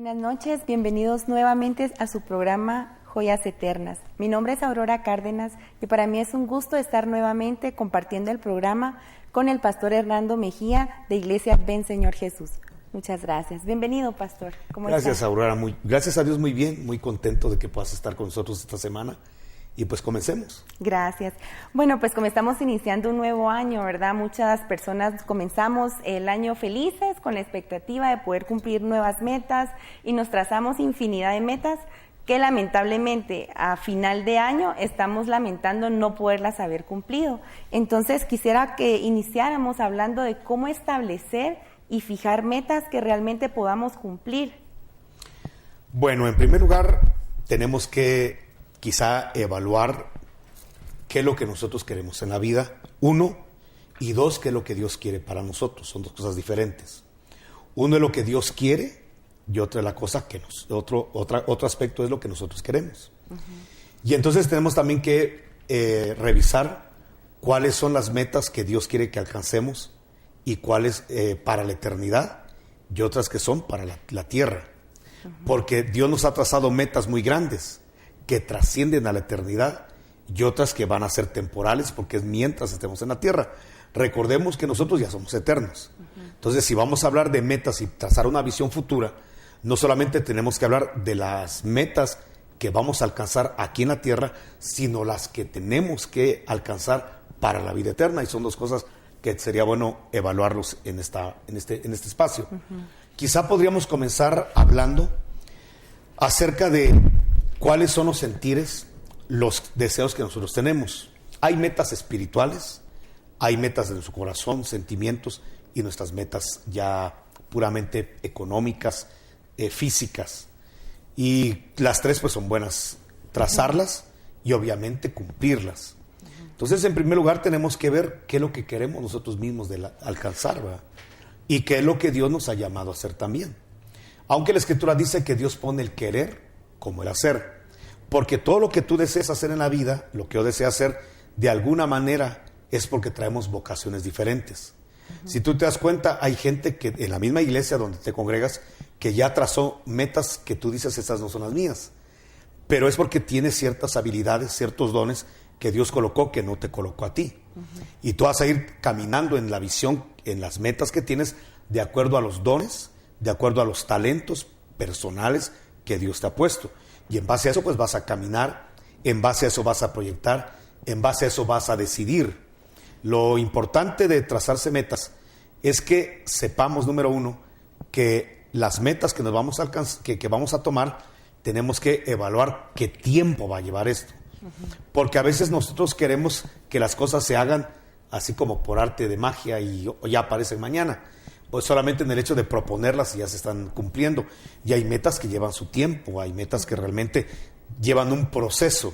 Buenas noches, bienvenidos nuevamente a su programa Joyas Eternas. Mi nombre es Aurora Cárdenas y para mí es un gusto estar nuevamente compartiendo el programa con el pastor Hernando Mejía de Iglesia Ven Señor Jesús. Muchas gracias. Bienvenido, pastor. ¿Cómo Gracias, está? Aurora. Gracias a Dios, muy bien, muy contento de que puedas estar con nosotros esta semana. Y pues comencemos. Gracias. Bueno, pues como estamos iniciando un nuevo año, ¿verdad? Muchas personas comenzamos el año felices con la expectativa de poder cumplir nuevas metas y nos trazamos infinidad de metas que lamentablemente a final de año estamos lamentando no poderlas haber cumplido. Entonces quisiera que iniciáramos hablando de cómo establecer y fijar metas que realmente podamos cumplir. Bueno, en primer lugar tenemos que quizá evaluar qué es lo que nosotros queremos en la vida, uno, y dos, qué es lo que Dios quiere para nosotros. Son dos cosas diferentes. Uno es lo que Dios quiere y otra es la cosa que otro aspecto es lo que nosotros queremos. Uh-huh. Y entonces tenemos también que revisar cuáles son las metas que Dios quiere que alcancemos y cuáles para la eternidad y otras que son para la tierra. Uh-huh. Porque Dios nos ha trazado metas muy grandes que trascienden a la eternidad y otras que van a ser temporales porque es mientras estemos en la tierra. Recordemos que nosotros ya somos eternos. Uh-huh. Entonces, si vamos a hablar de metas y trazar una visión futura, no solamente tenemos que hablar de las metas que vamos a alcanzar aquí en la tierra, sino las que tenemos que alcanzar para la vida eterna. Y son dos cosas que sería bueno evaluarlos en este espacio. Uh-huh. Quizá podríamos comenzar hablando acerca de cuáles son los sentires, los deseos que nosotros tenemos. Hay metas espirituales, hay metas de nuestro corazón, sentimientos y nuestras metas ya puramente económicas, físicas. Y las tres pues son buenas, trazarlas y obviamente cumplirlas. Entonces, en primer lugar tenemos que ver qué es lo que queremos nosotros mismos alcanzar, ¿verdad? Y qué es lo que Dios nos ha llamado a hacer también. Aunque la Escritura dice que Dios pone el querer como el hacer, porque todo lo que tú deseas hacer en la vida, lo que yo deseo hacer, de alguna manera es porque traemos vocaciones diferentes. Uh-huh. Si tú te das cuenta, hay gente que en la misma iglesia donde te congregas, que ya trazó metas que tú dices, esas no son las mías, pero es porque tienes ciertas habilidades, ciertos dones que Dios colocó que no te colocó a ti. Uh-huh. Y tú vas a ir caminando en la visión, en las metas que tienes, de acuerdo a los dones, de acuerdo a los talentos personales que Dios te ha puesto. Y en base a eso pues vas a caminar, en base a eso vas a proyectar, en base a eso vas a decidir. Lo importante de trazarse metas es que sepamos, número uno, que las metas que nos vamos a alcanzar, que vamos a tomar, tenemos que evaluar qué tiempo va a llevar esto. Uh-huh. Porque a veces nosotros queremos que las cosas se hagan así como por arte de magia y ya aparecen mañana. Pues solamente en el hecho de proponerlas y ya se están cumpliendo. Y hay metas que llevan su tiempo, hay metas que realmente llevan un proceso.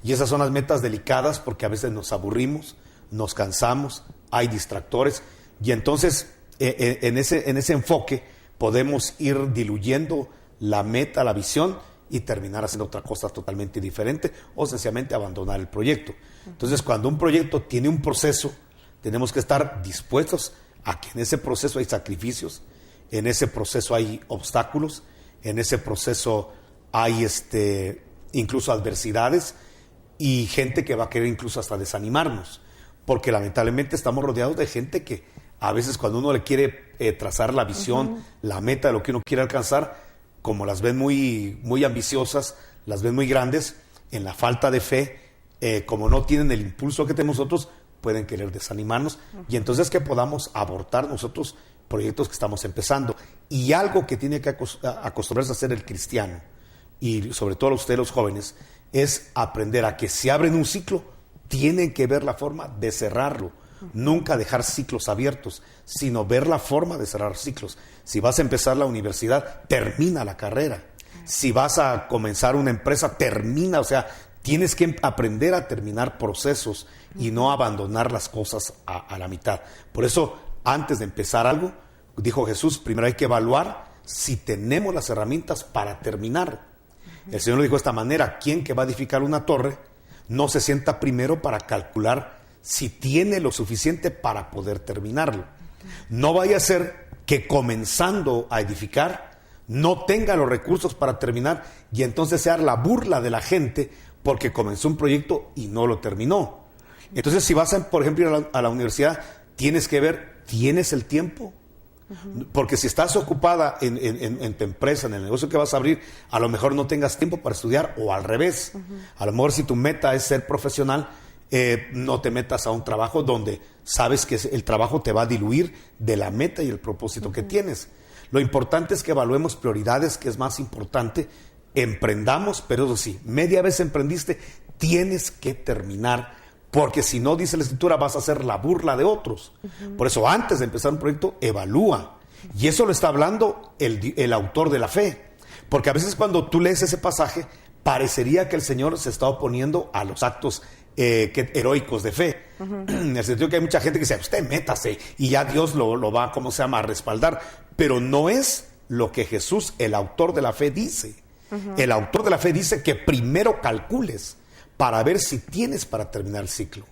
Y esas son las metas delicadas porque a veces nos aburrimos, nos cansamos, hay distractores. Y entonces en ese enfoque podemos ir diluyendo la meta, la visión y terminar haciendo otra cosa totalmente diferente o sencillamente abandonar el proyecto. Entonces, cuando un proyecto tiene un proceso, tenemos que estar dispuestos a que en ese proceso hay sacrificios, en ese proceso hay obstáculos, en ese proceso hay incluso adversidades y gente que va a querer incluso hasta desanimarnos, porque lamentablemente estamos rodeados de gente que a veces cuando uno le quiere trazar la visión, uh-huh, la meta de lo que uno quiere alcanzar, como las ven muy, muy ambiciosas, las ven muy grandes, en la falta de fe, como no tienen el impulso que tenemos nosotros, pueden querer desanimarnos. Uh-huh. Y entonces que podamos abortar nosotros proyectos que estamos empezando. Y algo que tiene que acostumbrarse a hacer el cristiano, y sobre todo ustedes los jóvenes, es aprender a que si abren un ciclo, tienen que ver la forma de cerrarlo. Uh-huh. Nunca dejar ciclos abiertos, sino ver la forma de cerrar ciclos. Si vas a empezar la universidad, termina la carrera. Uh-huh. Si vas a comenzar una empresa, termina, o sea, tienes que aprender a terminar procesos y no abandonar las cosas a la mitad. Por eso, antes de empezar algo, dijo Jesús, primero hay que evaluar si tenemos las herramientas para terminar. Uh-huh. El Señor lo dijo de esta manera, ¿quién que va a edificar una torre no se sienta primero para calcular si tiene lo suficiente para poder terminarlo? Uh-huh. No vaya a ser que comenzando a edificar no tenga los recursos para terminar y entonces sea la burla de la gente porque comenzó un proyecto y no lo terminó. Entonces, si vas, por ejemplo, a la universidad, tienes que ver, ¿tienes el tiempo? Porque si estás ocupada en tu empresa, en el negocio que vas a abrir, a lo mejor no tengas tiempo para estudiar, o al revés. A lo mejor si tu meta es ser profesional, no te metas a un trabajo donde sabes que el trabajo te va a diluir de la meta y el propósito que tienes. Lo importante es que evaluemos prioridades, que es más importante. Emprendamos, pero eso sí, media vez emprendiste, tienes que terminar, porque si no, dice la Escritura, vas a hacer la burla de otros. Por eso, antes de empezar un proyecto, evalúa. Y eso lo está hablando el autor de la fe. Porque a veces cuando tú lees ese pasaje, parecería que el Señor se está oponiendo a los actos heroicos de fe. En el sentido que hay mucha gente que dice, usted métase, y ya Dios lo va, a respaldar. Pero no es lo que Jesús, el autor de la fe, dice. El autor de la fe dice que primero calcules para ver si tienes para terminar el ciclo.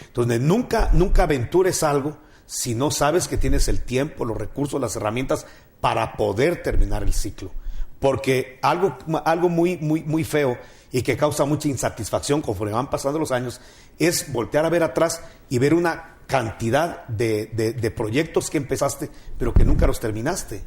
Entonces, nunca aventures algo si no sabes que tienes el tiempo, los recursos, las herramientas para poder terminar el ciclo. Porque algo muy feo y que causa mucha insatisfacción conforme van pasando los años es voltear a ver atrás y ver una cantidad de proyectos que empezaste, pero que nunca los terminaste.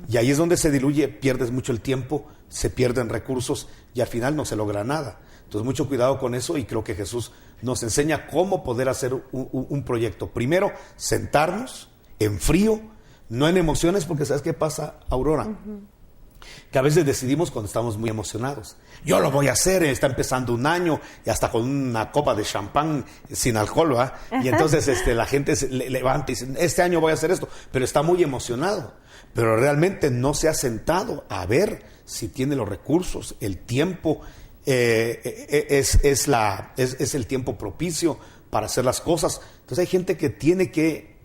Y ahí es donde se diluye, pierdes mucho el tiempo, se pierden recursos y al final no se logra nada. Entonces, mucho cuidado con eso, y creo que Jesús nos enseña cómo poder hacer un proyecto. Primero, sentarnos en frío, no en emociones, porque ¿sabes qué pasa, Aurora? Que a veces decidimos cuando estamos muy emocionados. Yo lo voy a hacer, está empezando un año, y hasta con una copa de champán sin alcohol, ¿verdad? Y entonces la gente se levanta y dice, este año voy a hacer esto, pero está muy emocionado. Pero realmente no se ha sentado a ver si tiene los recursos, el tiempo. Es el tiempo propicio para hacer las cosas. Entonces hay gente que tiene que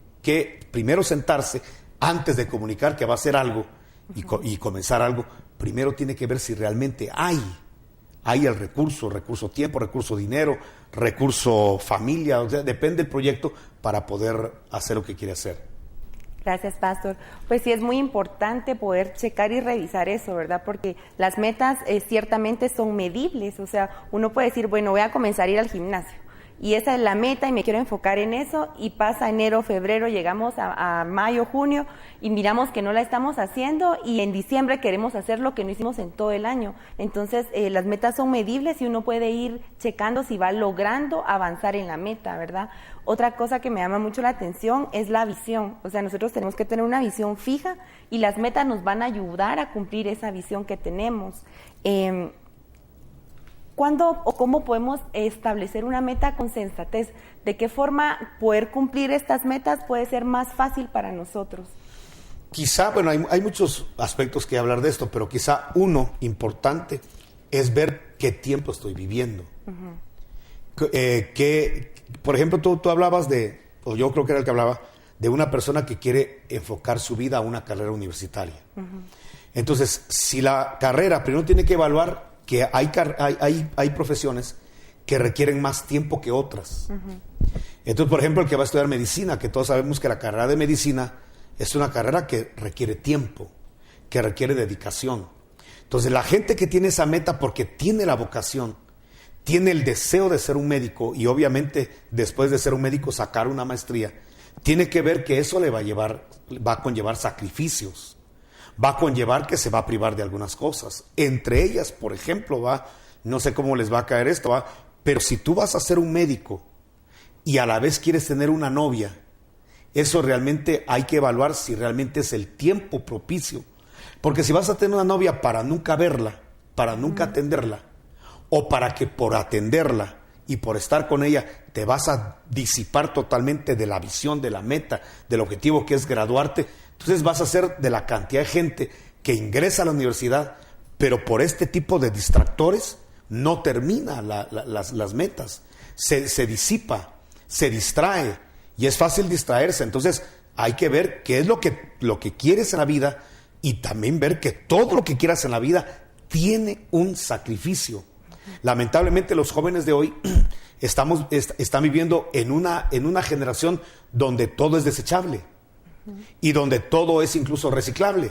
primero sentarse antes de comunicar que va a hacer algo y comenzar algo. Primero tiene que ver si realmente hay el recurso tiempo, recurso dinero, recurso familia, o sea, depende del proyecto para poder hacer lo que quiere hacer. Gracias, Pastor. Pues sí, es muy importante poder checar y revisar eso, ¿verdad? Porque las metas ciertamente son medibles. O sea, uno puede decir, bueno, voy a comenzar a ir al gimnasio, y esa es la meta y me quiero enfocar en eso, y pasa enero, febrero, llegamos a mayo, junio, y miramos que no la estamos haciendo, y en diciembre queremos hacer lo que no hicimos en todo el año. Entonces, las metas son medibles y uno puede ir checando si va logrando avanzar en la meta, ¿verdad? Otra cosa que me llama mucho la atención es la visión. O sea, nosotros tenemos que tener una visión fija, y las metas nos van a ayudar a cumplir esa visión que tenemos. ¿Cuándo o cómo podemos establecer una meta con sensatez? ¿De qué forma poder cumplir estas metas puede ser más fácil para nosotros? Quizá, bueno, hay muchos aspectos que hablar de esto, pero quizá uno importante es ver qué tiempo estoy viviendo. Por ejemplo, tú hablabas o yo creo que era el que hablaba, de una persona que quiere enfocar su vida a una carrera universitaria. Entonces, si la carrera, primero tiene que evaluar que hay profesiones que requieren más tiempo que otras. Entonces, por ejemplo, el que va a estudiar medicina, que todos sabemos que la carrera de medicina es una carrera que requiere tiempo, que requiere dedicación. Entonces, la gente que tiene esa meta porque tiene la vocación, tiene el deseo de ser un médico, y obviamente después de ser un médico sacar una maestría, tiene que ver que eso va a conllevar sacrificios. Va a conllevar que se va a privar de algunas cosas. Entre ellas, por ejemplo, no sé cómo les va a caer esto, pero si tú vas a ser un médico y a la vez quieres tener una novia, eso realmente hay que evaluar si realmente es el tiempo propicio. Porque si vas a tener una novia para nunca verla, para nunca atenderla, o para que por atenderla y por estar con ella te vas a disipar totalmente de la visión, de la meta, del objetivo que es graduarte, entonces vas a ser de la cantidad de gente que ingresa a la universidad, pero por este tipo de distractores no termina las metas, se disipa, se distrae, y es fácil distraerse. Entonces hay que ver qué es lo que quieres en la vida, y también ver que todo lo que quieras en la vida tiene un sacrificio. Lamentablemente los jóvenes de hoy están viviendo en una generación donde todo es desechable y donde todo es incluso reciclable.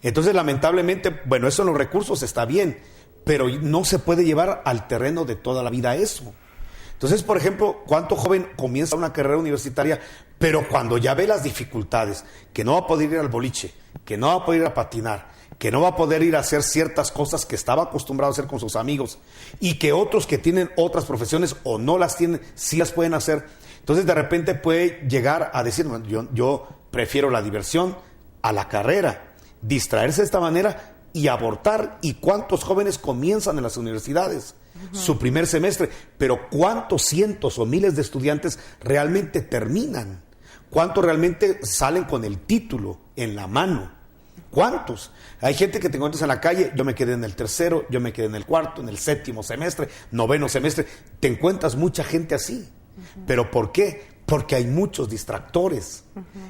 Entonces, lamentablemente, bueno, eso en los recursos está bien, pero no se puede llevar al terreno de toda la vida eso. Entonces, por ejemplo, ¿cuánto joven comienza una carrera universitaria, pero cuando ya ve las dificultades, que no va a poder ir al boliche, que no va a poder ir a patinar, que no va a poder ir a hacer ciertas cosas que estaba acostumbrado a hacer con sus amigos, y que otros que tienen otras profesiones o no las tienen, sí las pueden hacer? Entonces, de repente puede llegar a decir, bueno, yo prefiero la diversión a la carrera, distraerse de esta manera y abortar. ¿Y cuántos jóvenes comienzan en las universidades su primer semestre? Pero ¿cuántos cientos o miles de estudiantes realmente terminan? ¿Cuántos realmente salen con el título en la mano? ¿Cuántos? Hay gente que te encuentras en la calle, yo me quedé en el tercero, yo me quedé en el cuarto, en el séptimo semestre, noveno semestre. Te encuentras mucha gente así. ¿Pero por qué? Porque hay muchos distractores.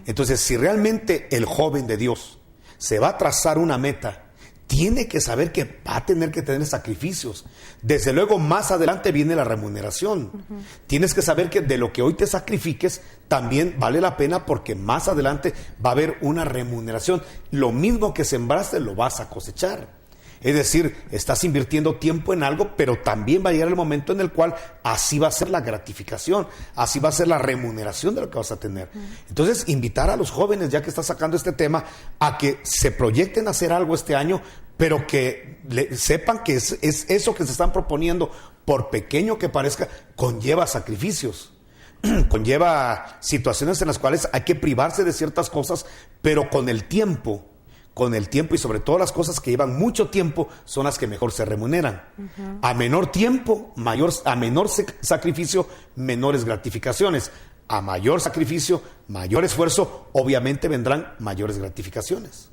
Entonces, si realmente el joven de Dios se va a trazar una meta, tiene que saber que va a tener que tener sacrificios. Desde luego, más adelante viene la remuneración. Tienes que saber que de lo que hoy te sacrifiques, también vale la pena, porque más adelante va a haber una remuneración. Lo mismo que sembraste, lo vas a cosechar. Es decir, estás invirtiendo tiempo en algo, pero también va a llegar el momento en el cual así va a ser la gratificación, así va a ser la remuneración de lo que vas a tener. Entonces, invitar a los jóvenes, ya que estás sacando este tema, a que se proyecten a hacer algo este año, pero que sepan que es eso que se están proponiendo, por pequeño que parezca, conlleva sacrificios. Conlleva situaciones en las cuales hay que privarse de ciertas cosas, pero con el tiempo y sobre todo las cosas que llevan mucho tiempo son las que mejor se remuneran. A menor tiempo, a menor sacrificio, menores gratificaciones. A mayor sacrificio, mayor esfuerzo, obviamente vendrán mayores gratificaciones.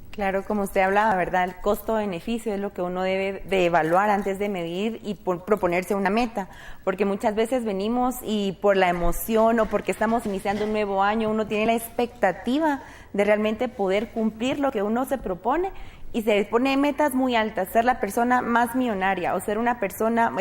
Claro, como usted hablaba, ¿verdad? El costo-beneficio es lo que uno debe de evaluar antes de medir y proponerse una meta, porque muchas veces venimos y por la emoción o porque estamos iniciando un nuevo año, uno tiene la expectativa de realmente poder cumplir lo que uno se propone y se pone metas muy altas, ser la persona más millonaria o ser una persona,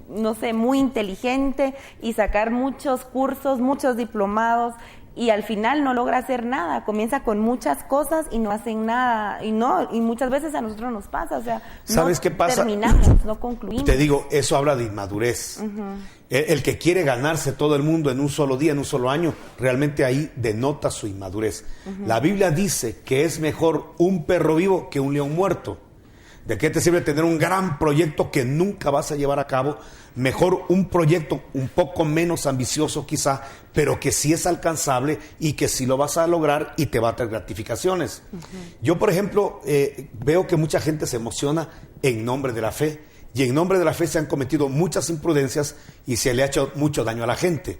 no sé, muy inteligente y sacar muchos cursos, muchos diplomados, y al final no logra hacer nada, comienza con muchas cosas y no hacen nada, y muchas veces a nosotros nos pasa, o sea, ¿sabes no qué pasa? Terminamos, no concluimos. Te digo, eso habla de inmadurez. El que quiere ganarse todo el mundo en un solo día, en un solo año, realmente ahí denota su inmadurez. La Biblia dice que es mejor un perro vivo que un león muerto. ¿De qué te sirve tener un gran proyecto que nunca vas a llevar a cabo? Mejor un proyecto un poco menos ambicioso quizá, pero que sí es alcanzable y que sí lo vas a lograr y te va a traer gratificaciones. Yo, por ejemplo, veo que mucha gente se emociona en nombre de la fe, y en nombre de la fe se han cometido muchas imprudencias y se le ha hecho mucho daño a la gente.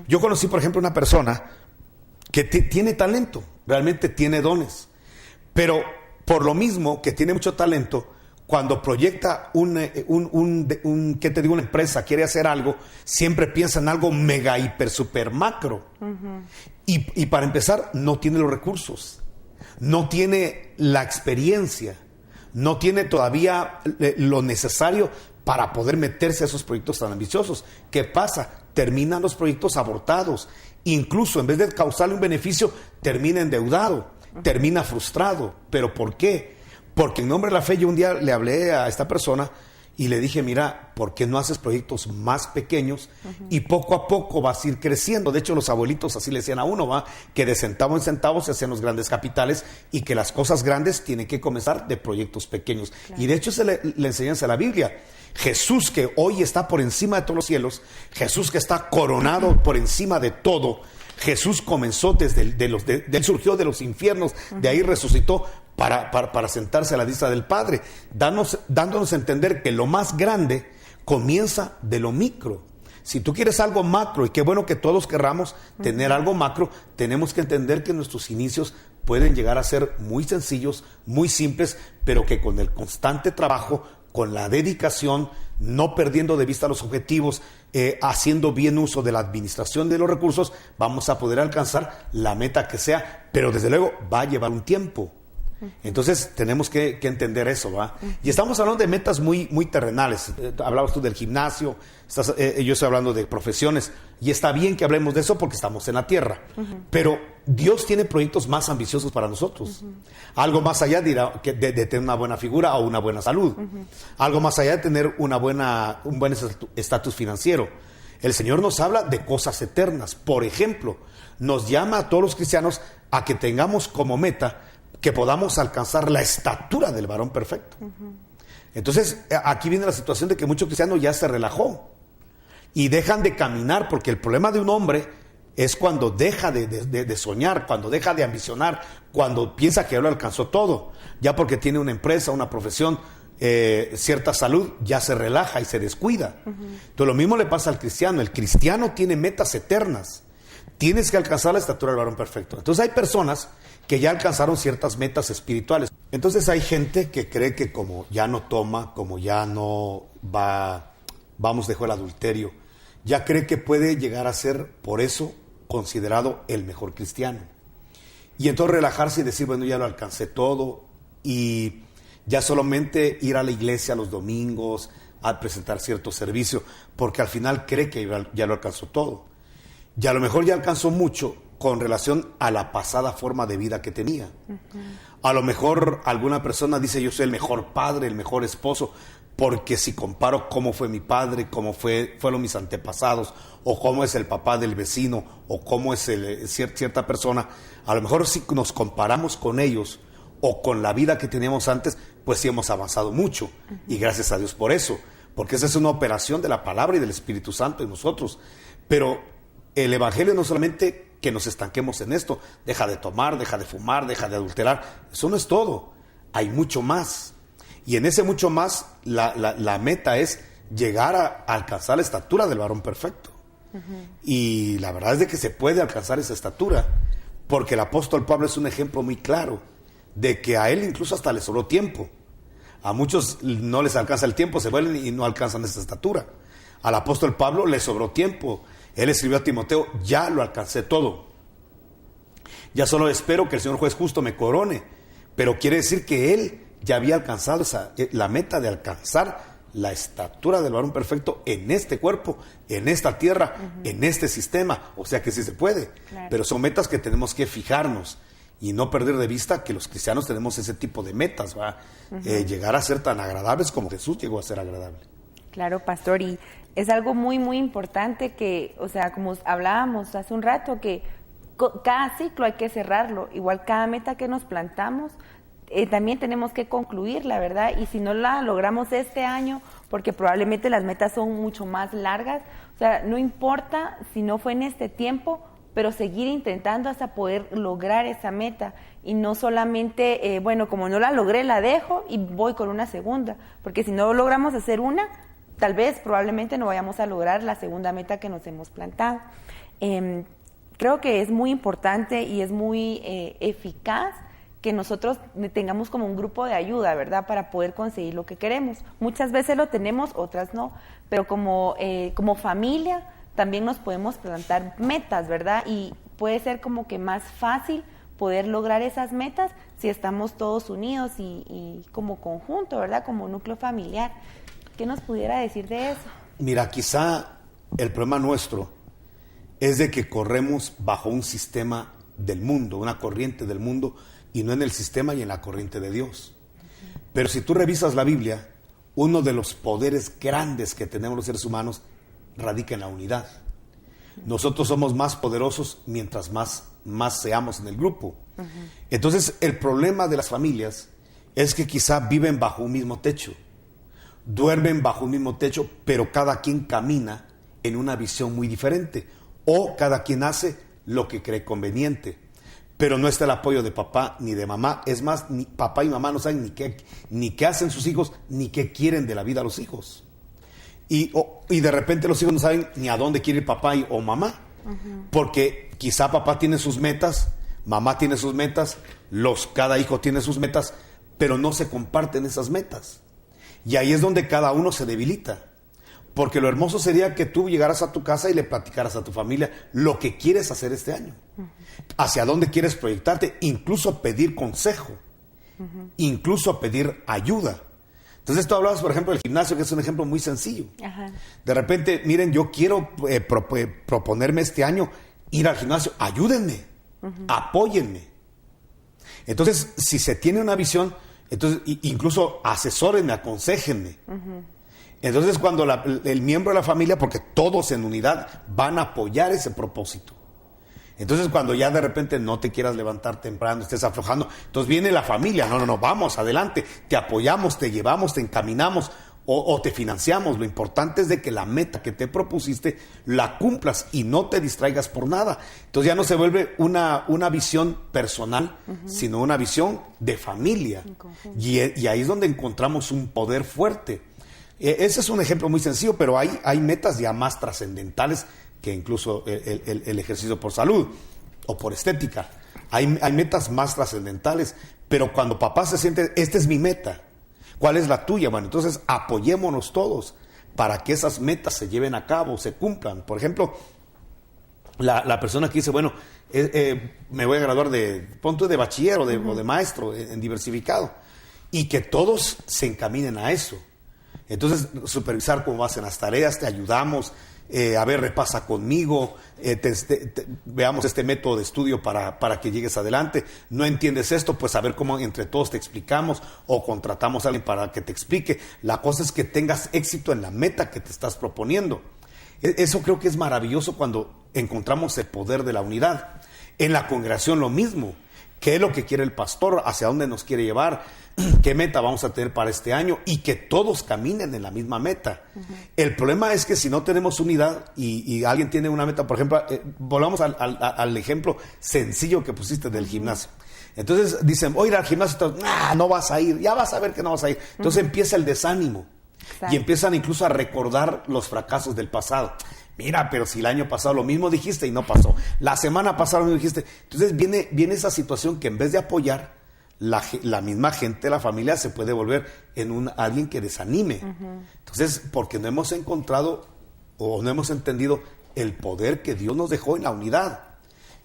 Yo conocí, por ejemplo, una persona que tiene talento, realmente tiene dones, pero por lo mismo que tiene mucho talento, cuando proyecta una empresa, quiere hacer algo, siempre piensa en algo mega, hiper, super macro. Y para empezar, no tiene los recursos, no tiene la experiencia, no tiene todavía lo necesario para poder meterse a esos proyectos tan ambiciosos. ¿Qué pasa? Terminan los proyectos abortados. Incluso en vez de causarle un beneficio, termina endeudado, termina frustrado. ¿Pero por qué? Porque en nombre de la fe yo un día le hablé a esta persona y le dije, mira, ¿por qué no haces proyectos más pequeños? Y poco a poco vas a ir creciendo. De hecho, los abuelitos así le decían a uno, que de centavo en centavo se hacían los grandes capitales y que las cosas grandes tienen que comenzar de proyectos pequeños. Claro. Y de hecho, le enseñanza a la Biblia. Jesús, que hoy está por encima de todos los cielos, Jesús que está coronado por encima de todo, Jesús comenzó él surgió de los infiernos, de ahí resucitó para sentarse a la diestra del Padre, dándonos a entender que lo más grande comienza de lo micro. Si tú quieres algo macro, y qué bueno que todos querramos tener algo macro, tenemos que entender que nuestros inicios pueden llegar a ser muy sencillos, muy simples, pero que con el constante trabajo, con la dedicación, no perdiendo de vista los objetivos, haciendo bien uso de la administración de los recursos, vamos a poder alcanzar la meta que sea, pero desde luego va a llevar un tiempo. Entonces tenemos que entender eso, ¿va? Y estamos hablando de metas muy, muy terrenales. Hablabas tú del gimnasio, yo estoy hablando de profesiones, y está bien que hablemos de eso porque estamos en la tierra. Pero Dios tiene proyectos más ambiciosos para nosotros. Algo más allá de tener una buena figura o una buena salud. Algo más allá de tener un buen estatus financiero. El Señor nos habla de cosas eternas. Por ejemplo, nos llama a todos los cristianos a que tengamos como meta que podamos alcanzar la estatura del varón perfecto. Entonces, aquí viene la situación de que muchos cristianos ya se relajó y dejan de caminar, porque el problema de un hombre es cuando deja de soñar, cuando deja de ambicionar, cuando piensa que ya lo alcanzó todo, ya porque tiene una empresa, una profesión, cierta salud, ya se relaja y se descuida. Entonces, lo mismo le pasa al cristiano. El cristiano tiene metas eternas. Tienes que alcanzar la estatura del varón perfecto. Entonces hay personas que ya alcanzaron ciertas metas espirituales. Entonces hay gente que cree que como ya no toma, como ya no dejó el adulterio, ya cree que puede llegar a ser, por eso, considerado el mejor cristiano. Y entonces relajarse y decir, bueno, ya lo alcancé todo, y ya solamente ir a la iglesia los domingos, a presentar cierto servicio, porque al final cree que ya lo alcanzó todo. Y a lo mejor ya alcanzó mucho con relación a la pasada forma de vida que tenía. A lo mejor alguna persona dice, yo soy el mejor padre, el mejor esposo, porque si comparo cómo fue mi padre, cómo fueron mis antepasados, o cómo es el papá del vecino, o cómo es cierta persona, a lo mejor si nos comparamos con ellos, o con la vida que teníamos antes, pues sí hemos avanzado mucho. Y gracias a Dios por eso, porque esa es una operación de la palabra y del Espíritu Santo en nosotros. Pero el Evangelio no solamente que nos estanquemos en esto, deja de tomar, deja de fumar, deja de adulterar, eso no es todo, hay mucho más. Y en ese mucho más, la meta es llegar a alcanzar la estatura del varón perfecto. Y la verdad es de que se puede alcanzar esa estatura, porque el apóstol Pablo es un ejemplo muy claro de que a él incluso hasta le sobró tiempo. A muchos no les alcanza el tiempo, se vuelven y no alcanzan esa estatura. Al apóstol Pablo le sobró tiempo. Él escribió a Timoteo, ya lo alcancé todo. Ya solo espero que el Señor juez justo me corone. Pero quiere decir que él ya había alcanzado la meta de alcanzar la estatura del varón perfecto en este cuerpo, en esta tierra, en este sistema. O sea que sí se puede. Claro. Pero son metas que tenemos que fijarnos y no perder de vista que los cristianos tenemos ese tipo de metas, ¿va? Llegar a ser tan agradables como Jesús llegó a ser agradable. Claro, pastor, y es algo muy, muy importante que, o sea, como hablábamos hace un rato, que cada ciclo hay que cerrarlo, igual cada meta que nos plantamos, también tenemos que concluirla, ¿verdad? Y si no la logramos este año, porque probablemente las metas son mucho más largas, o sea, no importa si no fue en este tiempo, pero seguir intentando hasta poder lograr esa meta y no solamente, bueno, como no la logré, la dejo y voy con una segunda, porque si no logramos hacer una, tal vez probablemente no vayamos a lograr la segunda meta que nos hemos plantado. Creo que es muy importante y es muy eficaz que nosotros tengamos como un grupo de ayuda, ¿verdad? Para poder conseguir lo que queremos. Muchas veces lo tenemos, otras no, pero como familia también nos podemos plantar metas, ¿verdad? Y puede ser como que más fácil poder lograr esas metas si estamos todos unidos y como conjunto, ¿verdad? Como núcleo familiar. ¿Qué nos pudiera decir de eso? Mira, quizá el problema nuestro es de que corremos bajo un sistema del mundo, una corriente del mundo, y no en el sistema y en la corriente de Dios. Pero si tú revisas la Biblia, uno de los poderes grandes que tenemos los seres humanos radica en la unidad. Nosotros somos más poderosos mientras más seamos en el grupo. Entonces, el problema de las familias es que quizá viven bajo un mismo techo, duermen bajo un mismo techo, pero cada quien camina en una visión muy diferente, o cada quien hace lo que cree conveniente, pero no está el apoyo de papá ni de mamá. Es más, ni papá y mamá no saben ni qué hacen sus hijos, ni qué quieren de la vida a los hijos. Y de repente los hijos no saben ni a dónde quiere ir papá o mamá, porque quizá papá tiene sus metas, mamá tiene sus metas, cada hijo tiene sus metas, pero no se comparten esas metas. Y ahí es donde cada uno se debilita. Porque lo hermoso sería que tú llegaras a tu casa y le platicaras a tu familia lo que quieres hacer este año. Hacia dónde quieres proyectarte, incluso pedir consejo. incluso pedir ayuda. Entonces tú hablabas, por ejemplo, del gimnasio, que es un ejemplo muy sencillo. Ajá. De repente, miren, yo quiero proponerme este año ir al gimnasio, ayúdenme, apóyenme. Entonces, si se tiene una visión, entonces incluso asesórenme, aconséjenme. Entonces, cuando el miembro de la familia, porque todos en unidad van a apoyar ese propósito. Entonces, cuando ya de repente no te quieras levantar temprano, estés aflojando, entonces viene la familia, no, vamos, adelante, te apoyamos, te llevamos, te encaminamos o te financiamos. Lo importante es de que la meta que te propusiste la cumplas y no te distraigas por nada. Entonces ya no se vuelve una visión personal, sino una visión de familia. Y ahí es donde encontramos un poder fuerte. Ese es un ejemplo muy sencillo, pero hay metas ya más trascendentales que incluso el ejercicio por salud o por estética. Hay metas más trascendentales, pero cuando papá se siente, esta es mi meta, ¿cuál es la tuya? Bueno, entonces apoyémonos todos para que esas metas se lleven a cabo, se cumplan. Por ejemplo, la persona que dice, bueno, me voy a graduar de bachiller o de maestro en diversificado, y que todos se encaminen a eso. Entonces, supervisar cómo hacen las tareas, te ayudamos, a ver, repasa conmigo, veamos este método de estudio para que llegues adelante. No entiendes esto, pues a ver cómo entre todos te explicamos o contratamos a alguien para que te explique. La cosa es que tengas éxito en la meta que te estás proponiendo. Eso creo que es maravilloso cuando encontramos el poder de la unidad. En la congregación lo mismo. ¿Qué es lo que quiere el pastor? ¿Hacia dónde nos quiere llevar? ¿Qué meta vamos a tener para este año? Y que todos caminen en la misma meta. El problema es que si no tenemos unidad y alguien tiene una meta, por ejemplo, volvamos al ejemplo sencillo que pusiste del gimnasio. Entonces dicen, voy a ir al gimnasio, no vas a ir, ya vas a ver que no vas a ir. Entonces empieza el desánimo. Exacto. Y empiezan incluso a recordar los fracasos del pasado. Mira, pero si el año pasado lo mismo dijiste y no pasó. La semana pasada lo mismo dijiste. Entonces viene esa situación que en vez de apoyar, la misma gente, la familia, se puede volver en alguien que desanime. Entonces, porque no hemos encontrado o no hemos entendido el poder que Dios nos dejó en la unidad.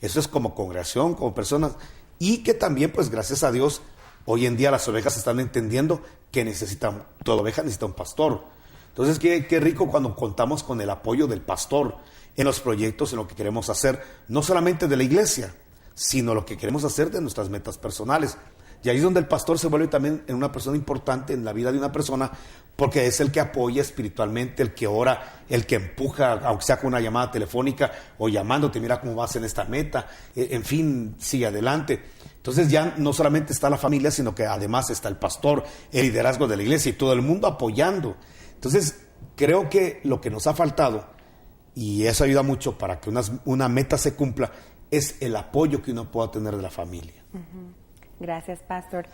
Eso es como congregación, como personas. Y que también, pues gracias a Dios, hoy en día las ovejas están entendiendo que toda oveja necesita un pastor. Entonces, qué rico cuando contamos con el apoyo del pastor en los proyectos, en lo que queremos hacer, no solamente de la iglesia, sino lo que queremos hacer de nuestras metas personales. Y ahí es donde el pastor se vuelve también una persona importante en la vida de una persona, porque es el que apoya espiritualmente, el que ora, el que empuja, aunque sea con una llamada telefónica o llamándote, mira cómo vas en esta meta, en fin, sigue adelante. Entonces ya no solamente está la familia, sino que además está el pastor, el liderazgo de la iglesia y todo el mundo apoyando. Entonces creo que lo que nos ha faltado, y eso ayuda mucho para que una meta se cumpla, es el apoyo que uno pueda tener de la familia. Gracias, pastor.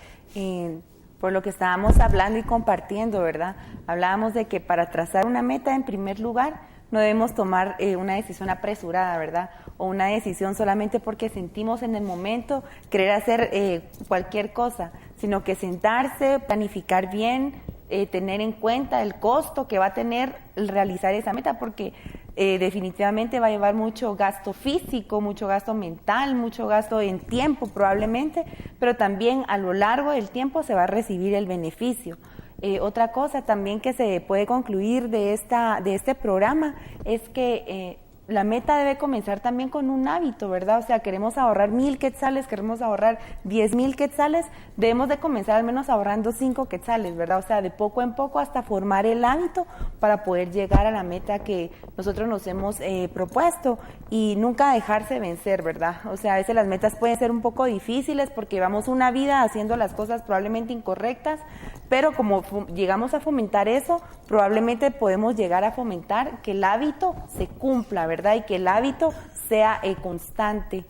Por lo que estábamos hablando y compartiendo, ¿verdad? Hablábamos de que para trazar una meta, en primer lugar, no debemos tomar una decisión apresurada, ¿verdad? O una decisión solamente porque sentimos en el momento querer hacer cualquier cosa, sino que sentarse, planificar bien, tener en cuenta el costo que va a tener el realizar esa meta, porque definitivamente va a llevar mucho gasto físico, mucho gasto mental, mucho gasto en tiempo probablemente, pero también a lo largo del tiempo se va a recibir el beneficio. Otra cosa también que se puede concluir de este programa es que la meta debe comenzar también con un hábito, ¿verdad? O sea, queremos ahorrar 1,000 quetzales, queremos ahorrar 10,000 quetzales, debemos de comenzar al menos ahorrando 5 quetzales, ¿verdad? O sea, de poco en poco hasta formar el hábito para poder llegar a la meta que nosotros nos hemos propuesto y nunca dejarse vencer, ¿verdad? O sea, a veces las metas pueden ser un poco difíciles porque llevamos una vida haciendo las cosas probablemente incorrectas, pero como llegamos a fomentar eso, probablemente podemos llegar a fomentar que el hábito se cumpla, ¿verdad? Y que el hábito sea constante.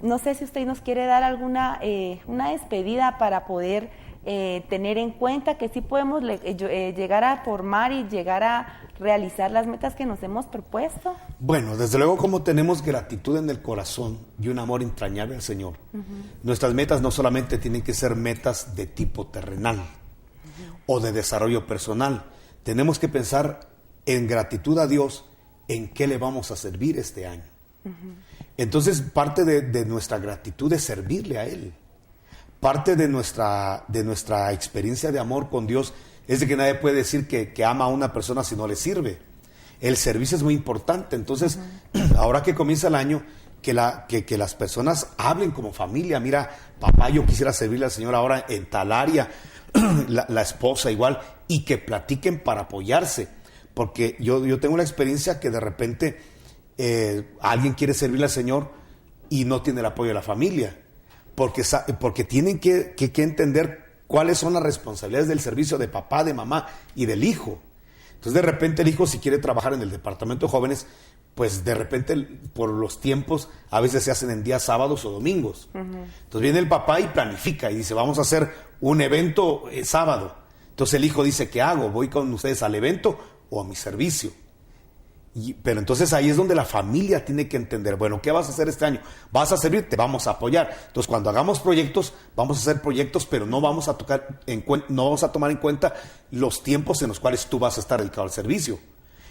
No sé si usted nos quiere dar alguna una despedida para poder tener en cuenta que sí podemos llegar a formar y llegar a realizar las metas que nos hemos propuesto. Bueno, desde luego, como tenemos gratitud en el corazón y un amor entrañable al Señor, nuestras metas no solamente tienen que ser metas de tipo terrenal o de desarrollo personal. Tenemos que pensar en gratitud a Dios, en qué le vamos a servir este año. Entonces, parte de nuestra gratitud es servirle a Él. parte de nuestra experiencia de amor con Dios es de que nadie puede decir que ama a una persona si no le sirve. El servicio es muy importante. Entonces, ahora que comienza el año, que las personas hablen como familia. Mira, papá, yo quisiera servirle al Señor ahora en tal área, la esposa igual, y que platiquen para apoyarse. Porque yo tengo la experiencia que de repente alguien quiere servirle al Señor y no tiene el apoyo de la familia. Porque tienen que entender cuáles son las responsabilidades del servicio de papá, de mamá y del hijo. Entonces, de repente, el hijo, si quiere trabajar en el departamento de jóvenes, pues de repente, por los tiempos, a veces se hacen en días sábados o domingos. Entonces, viene el papá y planifica y dice, vamos a hacer un evento sábado. Entonces, el hijo dice, ¿qué hago? ¿Voy con ustedes al evento o a mi servicio? Pero entonces ahí es donde la familia tiene que entender, bueno, ¿qué vas a hacer este año? ¿Vas a servir? Te vamos a apoyar. Entonces, cuando hagamos proyectos, vamos a hacer proyectos, pero no vamos a tomar en cuenta los tiempos en los cuales tú vas a estar dedicado al servicio,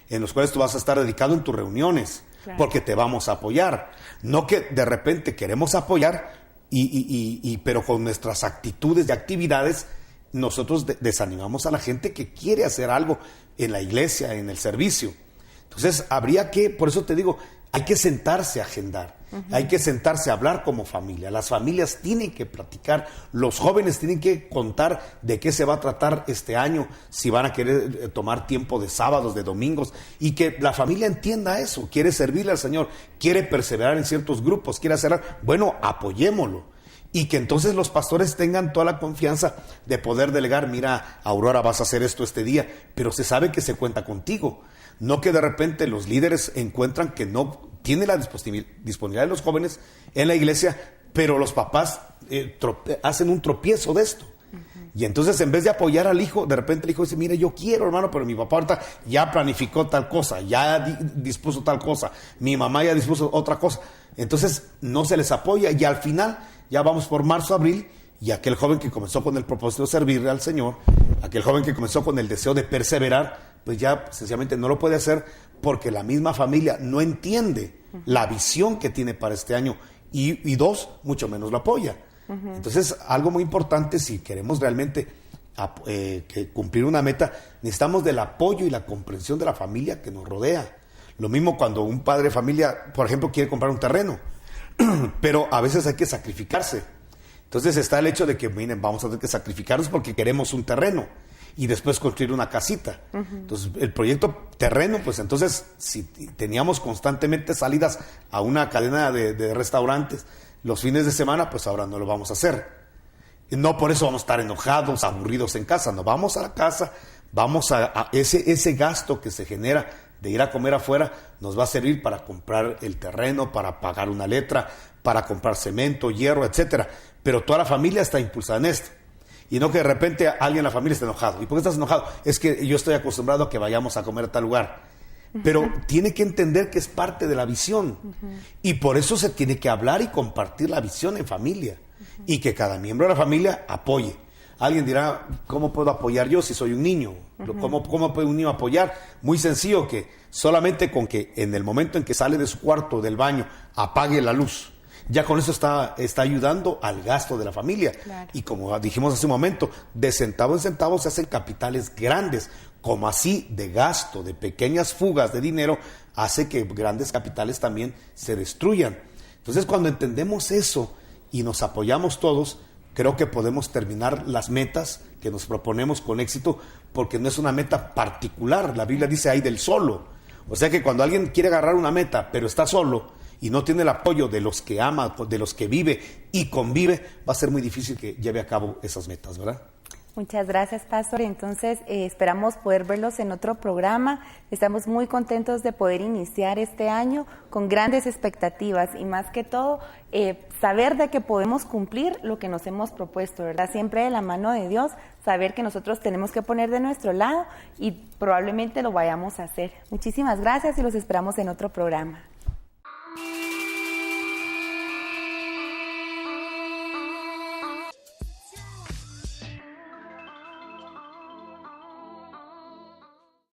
en los cuales tú vas a estar dedicado en tus reuniones, claro, porque te vamos a apoyar. No que de repente queremos apoyar, pero con nuestras actitudes y actividades nosotros desanimamos a la gente que quiere hacer algo en la iglesia, en el servicio. Entonces, por eso te digo, hay que sentarse a agendar, hay que sentarse a hablar como familia. Las familias tienen que platicar, los jóvenes tienen que contar de qué se va a tratar este año, si van a querer tomar tiempo de sábados, de domingos, y que la familia entienda eso, quiere servirle al Señor, quiere perseverar en ciertos grupos, quiere hacer algo, bueno, apoyémoslo. Y que entonces los pastores tengan toda la confianza de poder delegar, mira, Aurora, vas a hacer esto este día, pero se sabe que se cuenta contigo. No que de repente los líderes encuentran que no tiene la disponibilidad de los jóvenes en la iglesia, pero los papás hacen un tropiezo de esto. Y entonces, en vez de apoyar al hijo, de repente el hijo dice, mire, yo quiero, hermano, pero mi papá ahorita ya planificó tal cosa, ya dispuso tal cosa, mi mamá ya dispuso otra cosa. Entonces, no se les apoya y al final, ya vamos por marzo, abril, y aquel joven que comenzó con el propósito de servirle al Señor, aquel joven que comenzó con el deseo de perseverar, pues ya sencillamente no lo puede hacer porque la misma familia no entiende la visión que tiene para este año y dos, mucho menos lo apoya. Entonces, algo muy importante, si queremos realmente cumplir una meta, necesitamos del apoyo y la comprensión de la familia que nos rodea. Lo mismo cuando un padre de familia, por ejemplo, quiere comprar un terreno, pero a veces hay que sacrificarse. Entonces está el hecho de que, miren, vamos a tener que sacrificarnos porque queremos un terreno y después construir una casita. Entonces, el proyecto terreno, pues entonces, si teníamos constantemente salidas a una cadena de restaurantes los fines de semana, pues ahora no lo vamos a hacer. Y no por eso vamos a estar enojados, aburridos en casa. No, vamos a la casa, vamos a ese gasto que se genera de ir a comer afuera, nos va a servir para comprar el terreno, para pagar una letra, para comprar cemento, hierro, etcétera. Pero toda la familia está impulsada en esto. Y no que de repente alguien en la familia esté enojado. ¿Y por qué estás enojado? Es que yo estoy acostumbrado a que vayamos a comer a tal lugar. Pero tiene que entender que es parte de la visión. Y por eso se tiene que hablar y compartir la visión en familia. Y que cada miembro de la familia apoye. Alguien dirá, ¿cómo puedo apoyar yo si soy un niño? ¿Cómo puede un niño apoyar? Muy sencillo, que solamente con que en el momento en que sale de su cuarto, del baño, apague la luz. Ya con eso está ayudando al gasto de la familia. Claro. Y como dijimos hace un momento, de centavo en centavo se hacen capitales grandes. Como así de gasto, de pequeñas fugas de dinero, hace que grandes capitales también se destruyan. Entonces, cuando entendemos eso y nos apoyamos todos, creo que podemos terminar las metas que nos proponemos con éxito, porque no es una meta particular. La Biblia dice ahí del solo. O sea que cuando alguien quiere agarrar una meta, pero está solo y no tiene el apoyo de los que ama, de los que vive y convive, va a ser muy difícil que lleve a cabo esas metas, ¿verdad? Muchas gracias, Pastor. Entonces, esperamos poder verlos en otro programa. Estamos muy contentos de poder iniciar este año con grandes expectativas y más que todo, saber de que podemos cumplir lo que nos hemos propuesto, ¿verdad? Siempre de la mano de Dios, saber que nosotros tenemos que poner de nuestro lado y probablemente lo vayamos a hacer. Muchísimas gracias y los esperamos en otro programa.